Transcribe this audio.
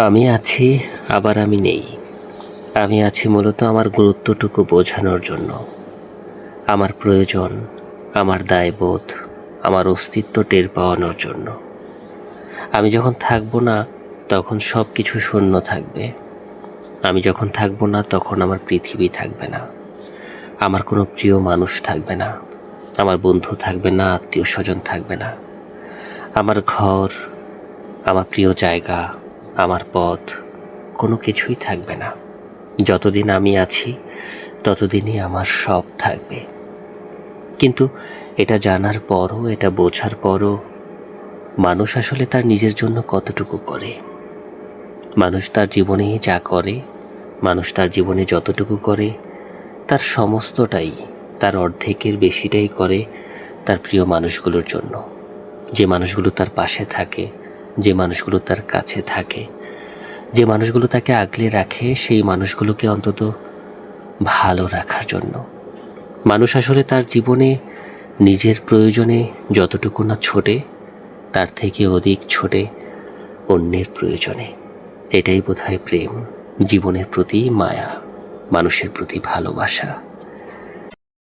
আমি আছি, আবার আমি নেই। আমি আছি মূলত আমার গুরুত্বটুকু বোঝানোর জন্য, আমার প্রয়োজন, আমার দায়বোধ, আমার অস্তিত্ব টের পাওয়ানোর জন্য। আমি যখন থাকবো না, তখন সব কিছু শূন্য থাকবে। আমি যখন থাকবো না, তখন আমার পৃথিবী থাকবে না, আমার কোনো প্রিয় মানুষ থাকবে না, আমার বন্ধু থাকবে না, আত্মীয় স্বজন থাকবে না, আমার ঘর, আমার প্রিয় জায়গা, আমার পথ, কোনো কিছুই থাকবে না। যতদিন আমি আছি ততদিনই আমার সব থাকবে। কিন্তু এটা জানার পরও, এটা বোঝার পরও, মানুষ আসলে তার নিজের জন্য কতটুকু করে? মানুষ তার জীবনে যা করে, মানুষ তার জীবনে যতটুকু করে, তার সমস্তটাই, তার অর্ধেকের বেশিটাই করে তার প্রিয় মানুষগুলোর জন্য। যে মানুষগুলো তার পাশে থাকে, যে মানুষগুলো তার কাছে থাকে, যে মানুষগুলো তাকে আগলে রাখে, সেই মানুষগুলোকে অন্তত ভালো রাখার জন্য। মানুষ আসলে তার জীবনে নিজের প্রয়োজনে যতটুকু না ছোটে, তার থেকে অধিক ছোটে অন্যের প্রয়োজনে। এটাই বোধহয় প্রেম, জীবনের প্রতি মায়া, মানুষের প্রতি ভালোবাসা।